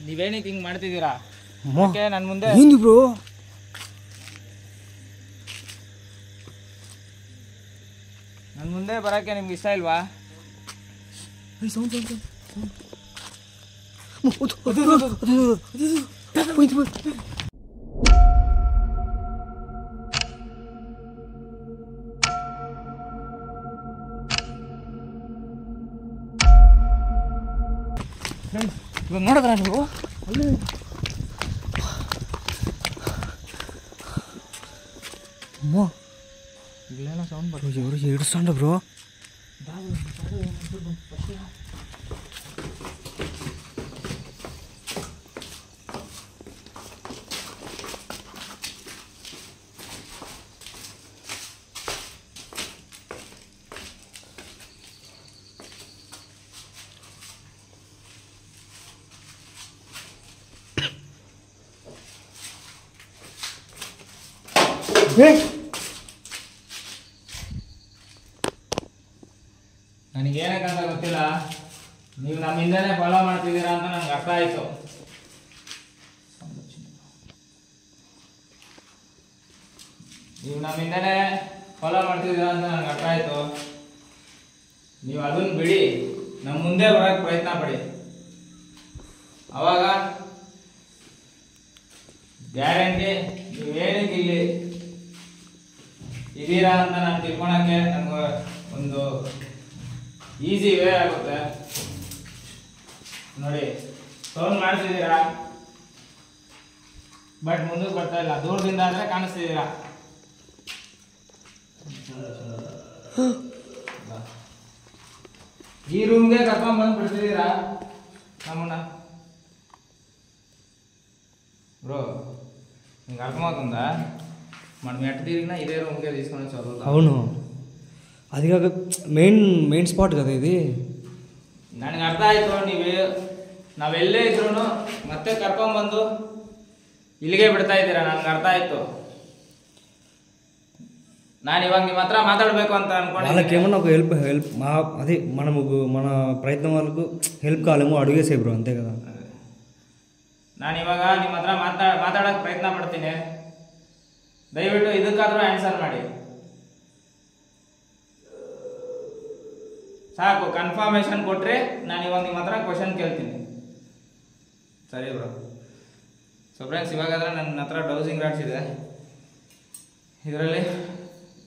ನೀವೇನಿಗೆ ಹಿಂಗೆ ಮಾಡ್ತಿದ್ದೀರಾ? ನನ್ನ ಮುಂದೆ ಏನು ಬ್ರೋ? ನನ್ನ ಮುಂದೆ ಬರೋಕ್ಕೆ ನಿಮ್ಗೆ ಇಷ್ಟ ಇಲ್ವಾ? ಇವಾಗ ನೋಡಿದ್ರ ನೀವು? ಇಲ್ಲೇನೋ ಸೌಂಡ್ ಬರ್ತದೆ. ಎರಡು ಸೌಂಡ್ ಬ್ರೋ. ನನಗೇನಕ್ಕಂತ ಗೊತ್ತಿಲ್ಲ. ನೀವು ನಮ್ಮಿಂದನೇ ಫಾಲೋ ಮಾಡ್ತಿದ್ದೀರಾ ಅಂತ ನನಗೆ ಅರ್ಥ ಆಯಿತು. ನೀವು ನಮ್ಮಿಂದನೇ ಫಾಲೋ ಮಾಡ್ತಿದ್ದೀರಾ ಅಂತ ನನಗೆ ಅರ್ಥ ಆಯಿತು. ನೀವು ಅದನ್ನು ಬಿಡಿ, ನಮ್ಮ ಮುಂದೆ ಬರೋಕ್ಕೆ ಪ್ರಯತ್ನ ಪಡಿ. ಅವಾಗ ಗ್ಯಾರಂಟಿ ನೀವೇನಕ್ಕೆ ಇಲ್ಲಿ ಇದ್ದೀರಾ ಅಂತ ನಾನು ತಿಳ್ಕೊಳಕ್ಕೆ ನನಗೆ ಒಂದು ಈಸಿ ವೇ ಆಗುತ್ತೆ. ನೋಡಿ ಸೌಂಡ್ ಮಾಡ್ತಿದ್ದೀರಾ, ಬಟ್ ಮುಂದಕ್ಕೆ ಬರ್ತಾ ಇಲ್ಲ. ದೂರದಿಂದ ಆದರೆ ಕಾಣಿಸ್ತಿದ್ದೀರಾ. ಈ ರೂಮ್ಗೆ ಕರ್ಕೊಂಡ್ ಬಂದು ಬಿಡ್ತಿದ್ದೀರಾ ನಮ್ಮನ್ನ. ಬ್ರೋ ನಿಂಗೆ అర్థమవుతుందా? మనం ఎట్టదిరిగినా ఇదే రూమ్కే తీసుకొని చదువుతాం. అవును, అది కాక మెయిన్ స్పాట్ కదా ఇది. ನನಗೆ ಅರ್ಥ ಆಯಿತು. ನಾವೆಲ್ಲೇ ಇದ್ರು ಮತ್ತೆ ಕರ್ಕೊಂಡ್ಬಂದು ಇಲ್ಲಿಗೆ ಬಿಡ್ತಾ ಇದ್ದೀರಾ. ನನಗೆ ಅರ್ಥ ಆಯಿತು. ನಾನು ಇವಾಗ ನಿಮ್ಮ హత్ర మాట్లాడಬೇಕು ಅಂತ అనుకోండి. వాళ్ళకేమన్నా ఒక హెల్ప్ అదే మనకు మన ప్రయత్నం వాళ్ళకు హెల్ప్ కావాలేమో అడిగేసే బ్రో, అంతే కదా. ನಾನು ಇವಾಗ ನಿಮ್ಮ ಹತ್ರ ಮಾತಾಡೋಕ್ಕೆ ಪ್ರಯತ್ನ ಪಡ್ತೀನಿ, ದಯವಿಟ್ಟು ಇದಕ್ಕಾದರೂ ಆನ್ಸರ್ ಮಾಡಿ ಸಾಕು. ಕನ್ಫರ್ಮೇಷನ್ ಕೊಟ್ಟರೆ ನಾನು ಇವಾಗ ನಿಮ್ಮ ಹತ್ರ ಕ್ವಶನ್ ಕೇಳ್ತೀನಿ, ಸರಿ ಬ್ರೋ? ಸೊ ಫ್ರೆಂಡ್ಸ್, ಇವಾಗಾದರೆ ನನ್ನ ಹತ್ರ ಡೌಸಿಂಗ್ ರಾಡ್ಸ್ ಇದೆ.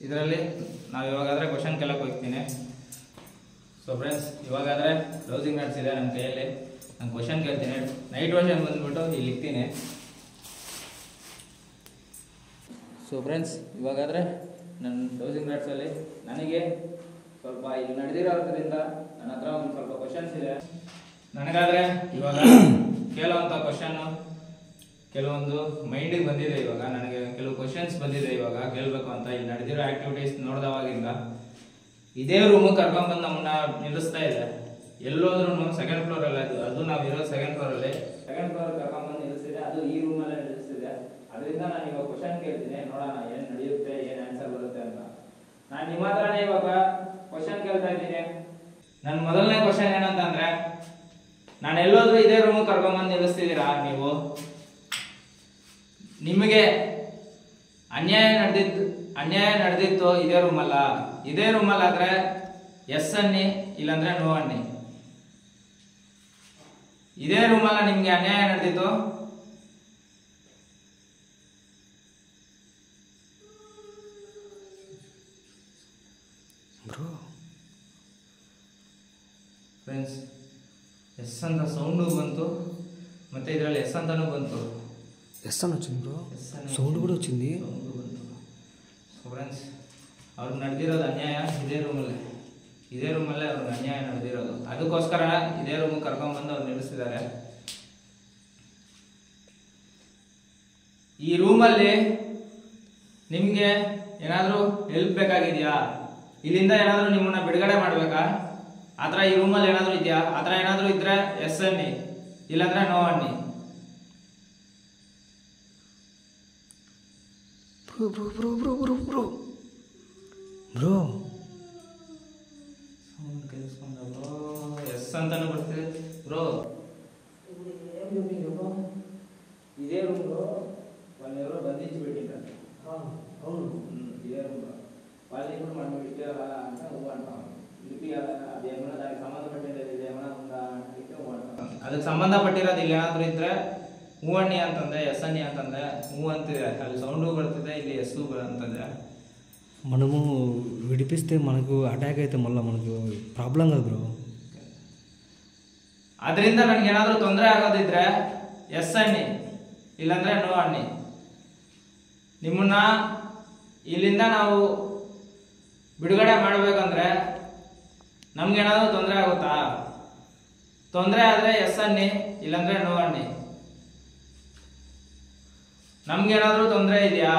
ಇದರಲ್ಲಿ ನಾವು ಇವಾಗಾದರೆ ಕ್ವಶನ್ ಕೇಳಕ್ಕೆ ಹೋಗ್ತೀನಿ. ಸೊ ಫ್ರೆಂಡ್ಸ್, ಇವಾಗಾದರೆ ಡೌಸಿಂಗ್ ರಾಡ್ಸ್ ಇದೆ ನನ್ನ ಕೈಯಲ್ಲಿ. ನಾನು ಕ್ವಶನ್ ಕೇಳ್ತೀನಿ, ನೈಟ್ ವರ್ಷನ್ ಬಂದುಬಿಟ್ಟು ಇಲ್ಲಿ ಇಕ್ತೀನಿ. ಸೊ ಫ್ರೆಂಡ್ಸ್, ಇವಾಗಾದರೆ ನನ್ನ ಡೌಸಿಂಗ್ ರಾಡ್ಸಲ್ಲಿ ನನಗೆ ಸ್ವಲ್ಪ ಇಲ್ಲಿ ನಡೆದಿರೋದ್ರಿಂದ ನನ್ನ ಹತ್ರ ಒಂದು ಸ್ವಲ್ಪ ಕ್ವಶನ್ಸ್ ಇದೆ. ನನಗಾದರೆ ಇವಾಗ ಕೇಳೋವಂಥ ಕ್ವಶನ್ನು ಕೆಲವೊಂದು ಮೈಂಡಿಗೆ ಬಂದಿದೆ. ಇವಾಗ ನನಗೆ ಕೆಲವು ಕ್ವಶನ್ಸ್ ಬಂದಿದೆ ಇವಾಗ ಕೇಳಬೇಕು ಅಂತ. ಇಲ್ಲಿ ನಡೆದಿರೋ ಆ್ಯಕ್ಟಿವಿಟೀಸ್ ನೋಡಿದವಾಗಿಂದ ಇದೇ ರೂಮಿಗೆ ಕರ್ಕೊಂಡ್ಬಂದು ನಮ್ಮನ್ನ ನಿಲ್ಲಿಸ್ತಾ ಇದೆ. ಎಲ್ಲೋದ್ರೂ ಸೆಕೆಂಡ್ ಫ್ಲೋರಲ್ಲಿ, ಅದು ನಾವು ಇರೋ ಸೆಕೆಂಡ್ ಫ್ಲೋರಲ್ಲಿ ಕರ್ಕೊಂಡ್ಬಂದು ನಿಲ್ಲಿಸ್ತಿದೆ. ಅದು ಈ ರೂಮಲ್ಲೇ ನಿಲ್ಲಿಸ್ತಿದೆ. ಅದರಿಂದ ನಾನು ಇವಾಗ ಕ್ವಶನ್ ಕೇಳ್ತೀನಿ, ನೋಡೋಣ ಏನು ನಡೆಯುತ್ತೆ, ಏನು ಆನ್ಸರ್ ಬರುತ್ತೆ ಅಂತ. ನಾನು ನಿಮ್ಮ ಹತ್ರನೇ ಇವಾಗ ಕ್ವಶನ್ ಕೇಳ್ತಾ ಇದ್ದೀನಿ. ನನ್ನ ಮೊದಲನೇ ಕ್ವಶನ್ ಏನಂತಂದ್ರೆ, ನಾನು ಎಲ್ಲೋದ್ರೂ ಇದೇ ರೂಮಿಗೆ ಕರ್ಕೊಂಡ್ಬಂದು ನಿಲ್ಲಿಸ್ತಿದ್ದೀರಾ ನೀವು? ನಿಮಗೆ ಅನ್ಯಾಯ ನಡೆದಿತ್ತು ಇದೇ ರೂಮಲ್ಲ. ಇದೇ ರೂಮಲ್ಲಾದ್ರೆ ಎಸ್ ಅನ್ನಿ, ಇಲ್ಲಾಂದ್ರೆ ನೋ ಅನ್ನಿ. ಇದೇ ರೂಮಲ್ಲ ನಿಮ್ಗೆ ಅನ್ಯಾಯ ನಡೆದಿತ್ತು? ಫ್ರೆಂಡ್ಸ್, ಎಸ್ ಅಂತ ಸೌಂಡು ಬಂತು, ಮತ್ತೆ ಇದರಲ್ಲಿ ಎಸ್ ಅಂತಾನೂ ಬಂತು. ఎస్ అని వచ్చింది బ్రో, సౌండ్ కూడా వచ్చింది. ಸೊ ಫ್ರೆಂಡ್ಸ್, ಅವ್ರಿಗೆ ನಡೆದಿರೋದು ಅನ್ಯಾಯ ಇದೇ ರೂಮಲ್ಲೇ ಅವ್ರಿಗೆ ಅನ್ಯಾಯ ನಡೆದಿರೋದು. ಅದಕ್ಕೋಸ್ಕರ ಇದೇ ರೂಮಿಗೆ ಕರ್ಕೊಂಡ್ಬಂದು ಅವ್ರು ನಿಲ್ಲಿಸಿದ್ದಾರೆ. ಈ ರೂಮಲ್ಲಿ ನಿಮಗೆ ಏನಾದರೂ ಹೆಲ್ಪ್ ಬೇಕಾಗಿದೆಯಾ? ಇಲ್ಲಿಂದ ಏನಾದರೂ ನಿಮ್ಮನ್ನ ಬಿಡುಗಡೆ ಮಾಡಬೇಕಾ? ಆ ಥರ ಈ ರೂಮಲ್ಲಿ ಏನಾದರೂ ಇದೆಯಾ? ಆ ಥರ ಏನಾದರೂ ಇದ್ದರೆ ಎಸ್ ಅನ್ನಿ, ಇಲ್ಲಾಂದ್ರೆ ನೋ ಅನ್ನಿ. ಬ್ರೋ ಸೌಂಡ್ ಕೇಳಿಸ್ಕೊಂಡ್ರು, ಎಸ್ ಅಂತಾನು ಬರ್ತಿದೆ ಬ್ರೋ. ಇದೇ ರೂಮ್ వాళ్ళెవరో బంధించి పెట్టింటారు. అవును, ఇదే రూమ్ వాళ్ళు ఇప్పుడు మనం ఇచ్చేయాలా అంటే నువ్వు అంటాం, ఇప్పియాలా, అదేమన్నా దానికి సంబంధపట్టినది ఇదేమన్నా ఉందా అంటే నువ్వు అంటాం. ಅದಕ್ಕೆ ಸಂಬಂಧಪಟ್ಟಿರೋದು ಇಲ್ಲಿ ಏನಾದರೂ ಇದ್ರೆ ಹೂ ಅನ್ನಿ ಅಂತಂದೆ, ಎಸ್ ಅನ್ನಿ ಅಂತಂದೆ, ಹೂ ಅಂತಿದೆ. ಅಲ್ಲಿ ಸೌಂಡು ಬರ್ತಿದೆ, ಇಲ್ಲಿ ಎಸ್ಸು ಅಂತಂದೆ. మనము విడిపిస్తే మనకు అటాక్ అయితే మళ్ళీ మనకు ప్రాబ్లం కదా బ్రో. ಅದರಿಂದ ನನಗೇನಾದರೂ ತೊಂದರೆ ಆಗೋದಿದ್ರೆ ಎಸ್ ಅನ್ನಿ, ಇಲ್ಲಾಂದ್ರೆ ನೋ ಅನ್ನಿ. ನಿಮ್ಮನ್ನ ಇಲ್ಲಿಂದ ನಾವು ಬಿಡುಗಡೆ ಮಾಡಬೇಕಂದ್ರೆ ನಮ್ಗೇನಾದರೂ ತೊಂದರೆ ಆಗುತ್ತಾ? ತೊಂದರೆ ಆದರೆ ಎಸ್ ಅನ್ನಿ, ಇಲ್ಲಾಂದ್ರೆ ನೋ ಅನ್ನಿ. ನಮ್ಗೇನಾದರೂ ತೊಂದರೆ ಇದೆಯಾ?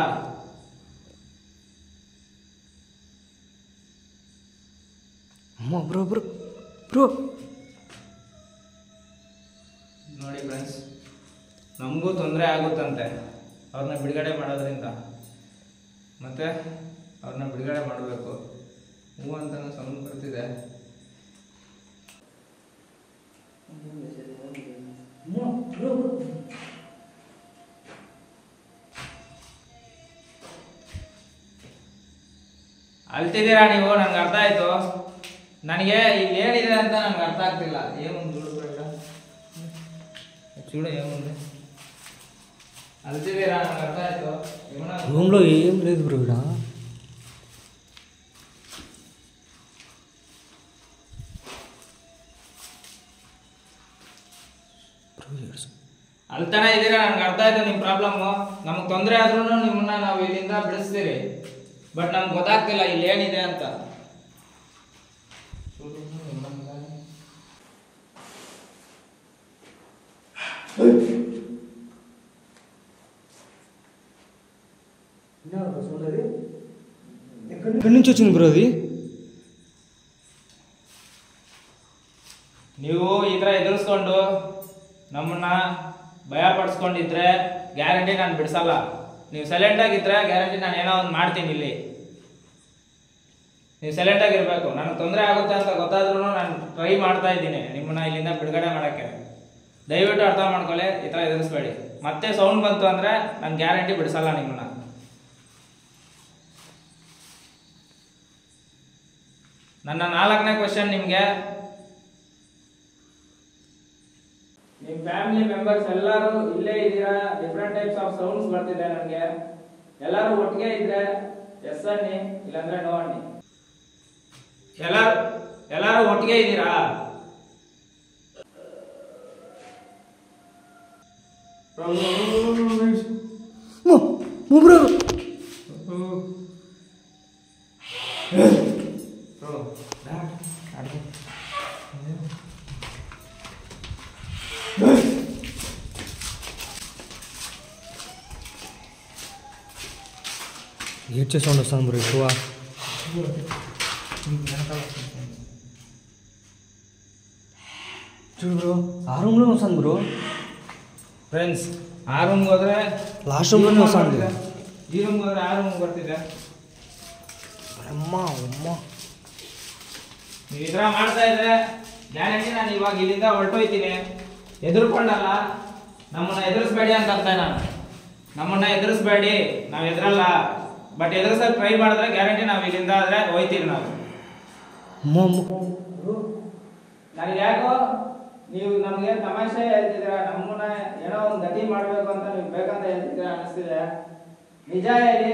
ಅಮ್ಮ ಬ್ರೋ ಬ್ರೋ ಬ್ರೋ ನೋಡಿ ಫ್ರೆಂಡ್ಸ್, ನಮಗೂ ತೊಂದರೆ ಆಗುತ್ತಂತೆ ಅವ್ರನ್ನ ಬಿಡುಗಡೆ ಮಾಡೋದ್ರಿಂದ. ಮತ್ತೆ ಅವ್ರನ್ನ ಬಿಡುಗಡೆ ಮಾಡಬೇಕು. ಹೂ ಅಂತ ಸೌಂಡ್ ಬರ್ತಿದೆ. ಅಲ್ತಿದ್ದೀರಾ ನೀವು? ನಂಗೆ ಅರ್ಥ ಆಯ್ತು. ನನಗೆ ಇಲ್ಲಿ ಏನಿದೆ ಅಂತ ನನಗೆ ಅರ್ಥ ಆಗ್ತಿಲ್ಲ. ಏಮುಂದು చూడ ఏముంది? అల్తిదేరా, నాకు అర్థం ఆಯ್ತು. రూమ్లో ఏం లేదు బ్రో. ఇక్కడ ಅಲ್ತಾನೆ ಇದ್ದೀರಾ, ನನಗೆ ಅರ್ಥ ಆಯ್ತು ನಿಮ್ಮ ಪ್ರಾಬ್ಲಮ್ಮು. ನಮಗೆ ತೊಂದರೆ ಆದ್ರೂ ನಿಮ್ಮನ್ನ ನಾವು ಇಲ್ಲಿಂದ ಬಿಡಿಸ್ತೀರಿ. ಬಟ್ ನಮ್ಗೆ ಗೊತ್ತಾಗ್ತಿಲ್ಲ ಇಲ್ಲಿ ಏನಿದೆ ಅಂತ. ఎక్కడి నుంచి వచ్చింది బ్రో అది? ನೀವು ಈ ಥರ ಎದುರಿಸ್ಕೊಂಡು ನಮ್ಮನ್ನ ಭಯ ಪಡಿಸ್ಕೊಂಡಿದ್ರೆ ಗ್ಯಾರಂಟಿ ನಾನು ಬಿಡಿಸಲ್ಲ. ನೀವು ಸೈಲೆಂಟ್ ಆಗಿದ್ರೆ ಗ್ಯಾರಂಟಿ ನಾನು ಏನೋ ಒಂದು ಮಾಡ್ತೀನಿ ಇಲ್ಲಿ. ನೀವು ಸೈಲೆಂಟ್ ಆಗಿರ್ಬೇಕು. ನನಗೆ ತೊಂದರೆ ಆಗುತ್ತೆ ಅಂತ ಗೊತ್ತಾದ್ರೂ ನಾನು ಟ್ರೈ ಮಾಡ್ತಾ ಇದ್ದೀನಿ ನಿಮ್ಮನ್ನ ಇಲ್ಲಿಂದ ಬಿಡುಗಡೆ ಮಾಡೋಕ್ಕೆ. ದಯವಿಟ್ಟು ಅರ್ಥ ಮಾಡ್ಕೊಳ್ಳಿ, ಈ ಥರ ಎದುರಿಸ್ಬೇಡಿ. ಮತ್ತೆ ಸೌಂಡ್ ಬಂತು ಅಂದರೆ ನಾನು ಗ್ಯಾರಂಟಿ ಬಿಡಿಸಲ್ಲ ನಿಮ್ಮನ್ನ. ನನ್ನ 4ನೇ ಕ್ವಶನ್ ನಿಮಗೆ, ನಿಮ್ಮ ಫ್ಯಾಮಿಲಿ ಮೆಂಬರ್ಸ್ ಎಲ್ಲರೂ ಇಲ್ಲೇ ಇದ್ದೀರಾ? ಡಿಫ್ರೆಂಟ್ ಟೈಪ್ಸ್ ಆಫ್ ಸೌಂಡ್ಸ್ ಬರ್ತಿದೆ ನನಗೆ. ಎಲ್ಲರೂ ಒಟ್ಟಿಗೆ ಇದ್ರೆ ಎಸ್ ಅನ್ನಿ, ಇಲ್ಲಾಂದ್ರೆ ನೋ ಅನ್ನಿ. ಎಲ್ಲರೂ ಒಟ್ಟಿಗೆ ಇದ್ದೀರಾ? ఏడ్చే సౌండ్ వస్తుంది బ్రో ఎక్కువ. చూడు బ్రో, ఆ రూమ్లో వస్తుంది బ్రో. ಫ್ರೆಂಡ್ಸ್, ಆ ರೂಮ್ಗೆ ಹೋದ್ರೆ లాస్ట్ రూమ్లోనే వస్తుంది. ಈ ರೂಮ್ಗೆ ಹೋದ್ರೆ ಆ ರೂಮ್ಗೆ ಬರ್ತಿದೆ. ಅಮ್ಮ ಅಮ್ಮ, ನೀವು ಈ ಥರ ಮಾಡ್ತಾ ಇದ್ರೆ ಗ್ಯಾರಂಟಿ ನಾನು ಇವಾಗ ಇಲ್ಲಿಂದ ಹೊರಟೋಯ್ತೀನಿ. ಎದುರ್ಕೊಂಡಲ್ಲ, ನಮ್ಮನ್ನ ಎದುರಿಸ್ಬೇಡಿ ಅಂತ ಅರ್ಥ. ನಮ್ಮನ್ನ ಎದುರಿಸ್ಬೇಡಿ, ನಾವು ಎದುರಲ್ಲ. ಬಟ್ ಎದುರಿಸೋಕೆ ಟ್ರೈ ಮಾಡಿದ್ರೆ ಗ್ಯಾರಂಟಿ ನಾವು ಇಲ್ಲಿಂದ ಆದರೆ ಹೋಯ್ತೀವಿ ನಾವು. ನನಗೆ ಯಾಕೋ ನೀವು ನಮಗೆ ತಮಾಷೆ ಹೇಳ್ತಿದ್ದೀರಾ, ನಮ್ಮನ್ನ ಏನೋ ಒಂದು ಗತಿ ಮಾಡಬೇಕು ಅಂತ ನೀವು ಬೇಕಂತ ಹೇಳ್ತಿದ್ದೀರಾ ಅನಿಸ್ತಿದೆ. ನಿಜ ಹೇಳಿ,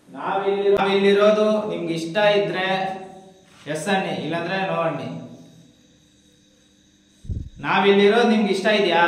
ನಾವಿಲ್ಲಿರೋದು ನಿಮ್ಗೆ ಇಷ್ಟ ಇದ್ರೆ ಎಸ್ ಅನ್ನಿ, ಇಲ್ಲಾಂದ್ರೆ ನೋ ಅನ್ನಿ. ನಾವಿಲ್ಲಿರೋದು ನಿಮ್ಗೆ ಇಷ್ಟ ಇದೆಯಾ?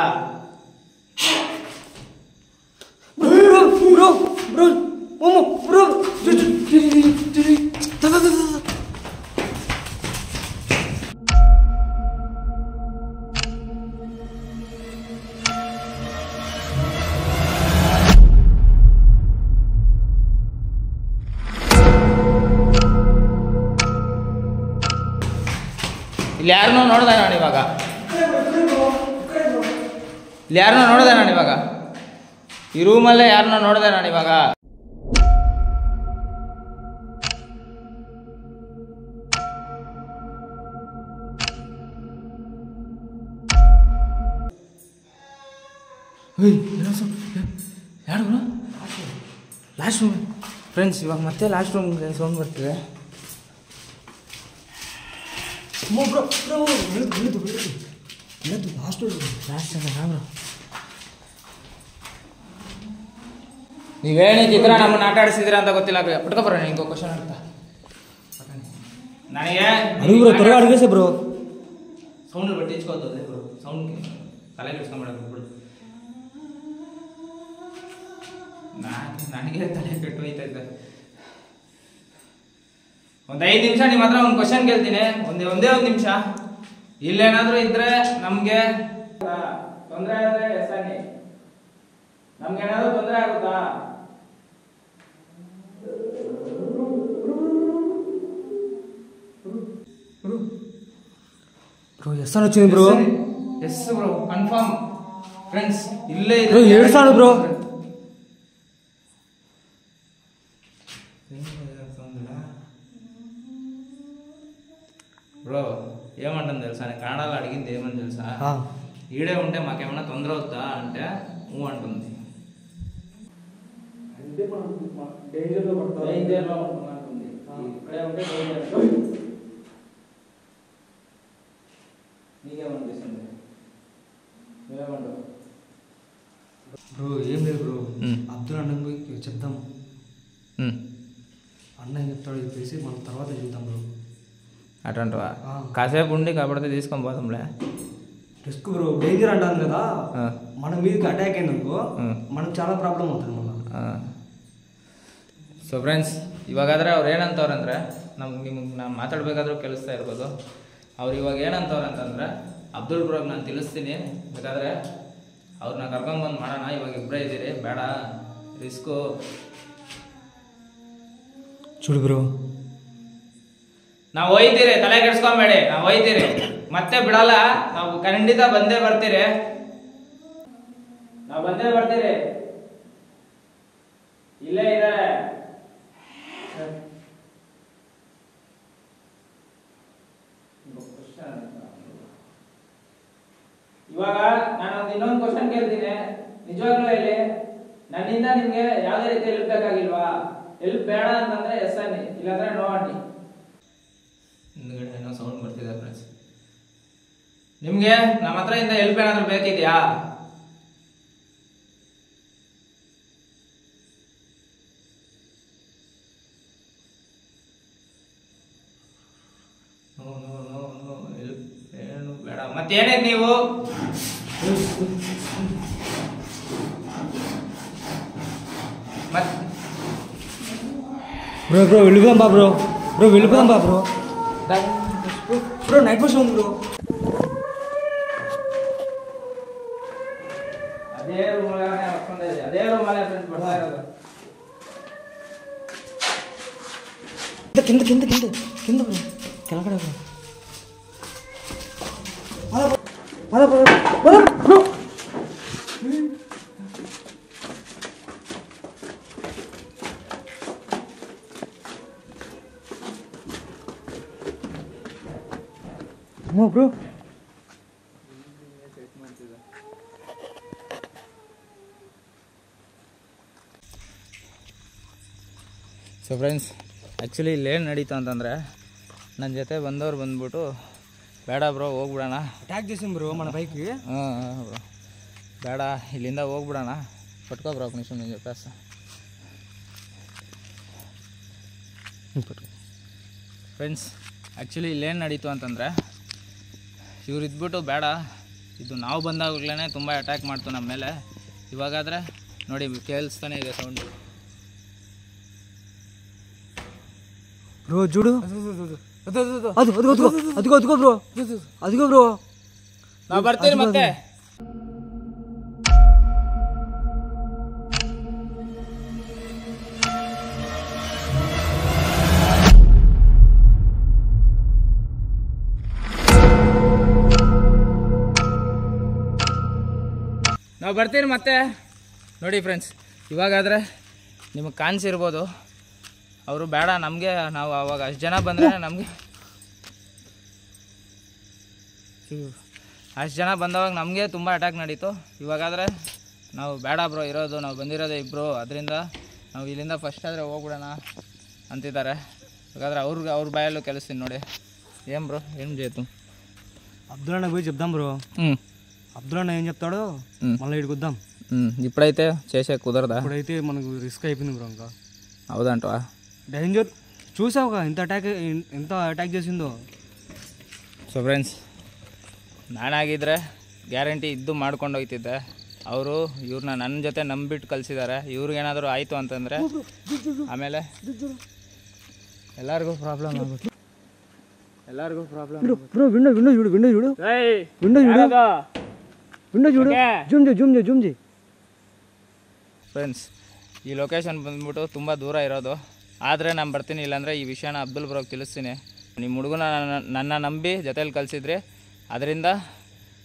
ಇಲ್ಲಿ ಯಾರನ್ನೋ ನೋಡ್ದೆ ನಾನು ಇವಾಗ. ಈ ರೂಮಲ್ಲೇ ಯಾರನ್ನೋ ನೋಡಿದೆ ನಾನು ಇವಾಗ. ಯಾರು ಲಾಸ್ಟ್ ರೂಮ್ ಫ್ರೆಂಡ್ಸ್, ಇವಾಗ ಮತ್ತೆ ಲಾಸ್ಟ್ ರೂಮ್ ಸೌಂಡ್ ಬರ್ತಿದೆ. ನೀವೇನಿದ್ರ ನಮ್ಮನ್ನ ಆಟ ಆಡಿಸಿದ್ರ ಅಂತ ಗೊತ್ತಿಲ್ಲ. ಪಟ್ಕೊಬರ ನಿಂಗೆ ಕ್ವಶನ್ ಅಂತ ನನಗೆ ಅಡುಗೆ ಬ್ರೋ ಸೌಂಡ್ ಬಟ್ಟು ಇಚ್ಕೋತದೆ ಬ್ರೋ. ಸೌಂಡ್ ತಲೆ ಕೆಡ್ಸ್ಕೊಂಡ್ಬಿಡೋದು ಬಿಡು. ನನಗೆ ತಲೆ ಕೆಟ್ಟು ಹೋಯ್ತೈತೆ. ಒಂದು 5 ನಿಮಿಷ ನಿಮ್ಮ ಹತ್ರ ಒಂದು ಕ್ವಶನ್ ಕೇಳ್ತೀನಿ. ಒಂದೇ ಒಂದು ನಿಮಿಷ. ಇಲ್ಲೇನಾದ್ರೂ ಇದ್ರೆ ನಮ್ಗೆ ತೊಂದರೆ ಆದ್ರೆ ಎಸ್ ಅನ್ನಿ. ನಮ್ಗೇನಾದ್ರೂ ತೊಂದರೆ ಆಗುತ್ತಾ? బ్రో ఎస్ అని వచ్చింది bro. Yes bro, confirm friends. ఇల్లే బ్రో ఏడుస్తాడు బ్రో. బ్రో ఏమంటుంది తెలుసా, నేను కన్నడలో అడిగింది ఏమని తెలుసా, ఈడే ఉంటే మాకేమన్నా తొందర అవుతా అంటే అంటుంది. డేంజర్లో ఉంటుంది. ఇక్కడే ఉంటే నీకేమనిపిస్తుంది? నువ్వేమంటావు? బ్రో ఏం లేదు బ్రో, అబ్దుల్ అన్నకు పోయి చెప్దాం. అన్న చెప్తాడు చెప్పేసి మన తర్వాత చూద్దాం బ్రో. అటువంటివా? కాసేపు ఉండి కాబట్టి తీసుకొని పోతాంలే. రిస్క్ బ్రో, డేంజర్ అంటాను కదా. మన మీదకి అటాక్ అయిందనుకో మనకు చాలా ಪ್ರಾಬ್ಲಮ್ అవుతుంది ಮళ్ళీ. ಸೊ ಫ್ರೆಂಡ್ಸ್, ಇವಾಗಾದರೆ ಅವ್ರು ಏನಂತವ್ರಂದ್ರೆ, ನಿಮ್ಗೆ ನಾನು ಮಾತಾಡಬೇಕಾದ್ರೂ ಕೇಳಿಸ್ತಾ ಇರ್ಬೋದು. ಅವ್ರು ಇವಾಗ ಏನಂತವ್ರು ಅಂತಂದರೆ, ಅಬ್ದುಲ್ ಬ್ರೋಗ್ ನಾನು ತಿಳಿಸ್ತೀನಿ, ಬೇಕಾದರೆ ಅವ್ರನ್ನ ಕರ್ಕೊಂಬಂದು ಮಾಡೋಣ, ಇವಾಗ ಇಬ್ಬರೇ ಇದ್ದೀರಿ, ಬೇಡ ರಿಸ್ಕು. చూడు ಬ್ರೋ, ನಾವು ಒಯ್ತೀರಿ, ತಲೆ ಕೆಡ್ಸ್ಕೊಂಬೇಡಿ, ನಾವು ಒಯ್ತೀರಿ, ಮತ್ತೆ ಬಿಡಲ್ಲ. ನಾವು ಖಂಡಿತ ಬಂದೇ ಬರ್ತೀರಿ, ನಾವು ಬಂದೇ ಬರ್ತೀರಿ. ಇಲ್ಲೇ ಇದ್ದಾರೆ. ಇವಾಗ ನಾನು ಇನ್ನೊಂದು ಕ್ವಶನ್ ಕೇಳ್ತೀನಿ, ನಿಜವಾಗ್ಲೂ ಹೇಳಿ, ನನ್ನಿಂದ ನಿಮ್ಗೆ ಯಾವ್ದೇ ರೀತಿ ಹೆಲ್ಪ್ ಬೇಕಾಗಿಲ್ವಾ? ಹೆಲ್ಪ್ ಬೇಡ ಅಂತಂದ್ರೆ ಎಸ್ ಅನ್ನಿ, ಇಲ್ಲಾಂದ್ರೆ ನೋ ಅನ್ನಿ. ಹಿಂದ್ಗಡೆ ಏನೋ ಸೌಂಡ್ ಬರ್ತಿದೆ ಫ್ರೆಂಡ್ಸ್. ನಿಮ್ಗೆ ನಮ್ಮ ಹತ್ರ ಇಂದ ಹೆಲ್ಪ್ ಏನಾದ್ರು ಬೇಕಿದ್ಯಾ? ಏನು ಬೇಡ. ಮತ್ತೇನೇ ನೀವು బ్రో వెళ్ళిపోదాం బా బ్రో వెళ్ళిపోదాం బా బ్రో నైట్ బస్ ఉంది బ్రో. ಅದೇ ರೂಮಲ್ಲೇ ಹಾಕೊಂಡಿದ್ದೆ, ಅದೇ ರೂಮಲ್ಲೇ ಫ್ರೆಂಡ್ಸ್ ಬರ್ತಾ ಇರೋದು. కింద కింద కింద కింద బ్రో, ಕೆಳಗಡೆ bro. Bro no bro. So friends, actually ಇಲ್ಲೇನು ನಡೀತು ಅಂತಂದರೆ, ನನ್ನ ಜೊತೆ ಬಂದವ್ರು ಬಂದ್ಬಿಟ್ಟು ಬೇಡ ಬ್ರೋ ಹೋಗ್ಬಿಡೋಣ, ಅಟ್ಯಾಕ್ చేసింది ಬ್ರೋ మన బైక్కి. ಹಾಂ ಬ್ರೋ ಬೇಡ, ಇಲ್ಲಿಂದ ಹೋಗ್ಬಿಡೋಣ, ಪಟ್ಕೋ ಬ್ರೋ ఒక నిమిషం నేను చెప్పేస్తా. ಫ್ರೆಂಡ್ಸ್, ಆ್ಯಕ್ಚುಲಿ ಇಲ್ಲೇನು ನಡೀತು ಅಂತಂದರೆ, ಇವ್ರು ಇದ್ಬಿಟ್ಟು ಬೇಡ, ಇದು ನಾವು ಬಂದಾಗಲೇ ತುಂಬ ಅಟ್ಯಾಕ್ ಮಾಡ್ತು ನಮ್ಮ ಮೇಲೆ. ಇವಾಗಾದರೆ ನೋಡಿ ಕೇಳಿಸ್ತಾನೆ ಇದೆ ಸೌಂಡು. ಬ್ರೋ చూడు, ಅದಿಗೋ ಬ್ರೋ, ಅದಿಗೋ ಬ್ರೋ. ನಾವು ಬರ್ತೀವಿ ಮತ್ತೆ. ನಾವು ಬರ್ತೀವಿ ಮತ್ತೆ. ನೋಡಿ ಫ್ರೆಂಡ್ಸ್, ಇವಾಗಾದರೆ ನಿಮಗೆ ಕಾಣಿಸಿರ್ಬೋದು, ಅವರು ಬೇಡ ನಮಗೆ, ನಾವು ಅವಾಗ ಅಷ್ಟು ಜನ ಬಂದರೆ ನಮಗೆ ಅಷ್ಟು ಜನ ಬಂದವಾಗ ನಮಗೆ ತುಂಬ ಅಟ್ಯಾಕ್ ನಡೀತು. ಇವಾಗಾದರೆ ನಾವು ಬೇಡ ಬ್ರೋ ಇರೋದು, ನಾವು ಬಂದಿರೋದೇ ಇಬ್ಬರು, ಅದರಿಂದ ನಾವು ಇಲ್ಲಿಂದ ಫಸ್ಟ್ ಆದರೆ ಹೋಗ್ಬಿಡೋಣ ಅಂತಿದ್ದಾರೆ. ಹಾಗಾದರೆ ಅವ್ರ ಬಾಯಲ್ಲೂ ಕೆಲಸ್ತೀನಿ ನೋಡಿ. ఏం బ్రో ఏం చేద్దాం? అబ్దుల్ పోయి చెప్దాం బ్రో. అబ్దుల్ అన్న ఏం చెప్తాడో మళ్ళీ ఇక్కడికి వద్దాం. ఇప్పుడైతే చేసే కుదరదా? ఇప్పుడైతే మనకు రిస్క్ అయిపోయింది బ్రో. ఇంకా అవుదంటవా? డేంజర్. చూసావుగా ఎంత అటాక్ చేసిందో. ಸೊ ಫ್ರೆಂಡ್ಸ್, ನಾನಾಗಿದ್ದರೆ ಗ್ಯಾರಂಟಿ ಇದ್ದು ಮಾಡ್ಕೊಂಡು ಹೋಗ್ತಿದ್ದೆ. ಅವರು ಇವ್ರನ್ನ ನನ್ನ ಜೊತೆ ನಂಬಿಟ್ಟು ಕಳಿಸಿದ್ದಾರೆ. ಇವ್ರಿಗೇನಾದರೂ ಆಯಿತು ಅಂತಂದರೆ ಆಮೇಲೆ ಎಲ್ಲರಿಗೂ ಪ್ರಾಬ್ಲಮ್ ಆಗುತ್ತೆ. ಎಲ್ಲರಿಗೂ ಪ್ರಾಬ್ಲಮ್. ಬ್ರೋ ವಿಂಡೋ చూడు, ವಿಂಡೋ చూడు, ಜೂಮ್ ಜಿ. ಫ್ರೆಂಡ್ಸ್, ಈ ಲೊಕೇಶನ್ ಬಂದ್ಬಿಟ್ಟು ತುಂಬ ದೂರ ಇರೋದು. ಆದರೆ ನಾನು ಬರ್ತೀನಿ, ಇಲ್ಲಾಂದರೆ ಈ ವಿಷಯನ ಅಬ್ದುಲ್ ಬ್ರೋಗೆ ತಿಳಿಸ್ತೀನಿ. ನಿಮ್ಮ ಹುಡುಗನ ನನ್ನ ನಂಬಿ ಜೊತೇಲಿ ಕಳಿಸಿದ್ರಿ, ಅದರಿಂದ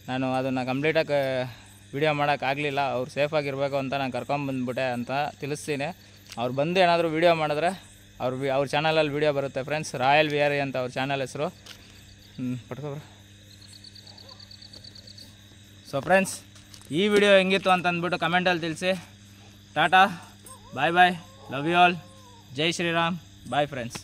ನಾನು ಅದನ್ನು ಕಂಪ್ಲೀಟಾಗಿ ವಿಡಿಯೋ ಮಾಡೋಕ್ಕಾಗಲಿಲ್ಲ. ಅವ್ರು ಸೇಫಾಗಿರಬೇಕು ಅಂತ ನಾನು ಕರ್ಕೊಂಬಂದ್ಬಿಟ್ಟೆ ಅಂತ ತಿಳಿಸ್ತೀನಿ. ಅವ್ರು ಬಂದು ಏನಾದರೂ ವೀಡಿಯೋ ಮಾಡಿದ್ರೆ ಅವ್ರ ಚಾನಲಲ್ಲಿ ವೀಡಿಯೋ ಬರುತ್ತೆ ಫ್ರೆಂಡ್ಸ್. ರಾಯಲ್ ವಿಆರ್ ಅಂತ ಅವ್ರ ಚಾನಲ್ ಹೆಸರು. ಪಟ್ಕೊಬ್ರ. ಸೊ ಫ್ರೆಂಡ್ಸ್, ಈ ವಿಡಿಯೋ ಹೆಂಗಿತ್ತು ಅಂತ ಅಂದ್ಬಿಟ್ಟು ಕಮೆಂಟಲ್ಲಿ ತಿಳಿಸಿ. Tata, bye bye, love you all, Jai Shriram, bye friends.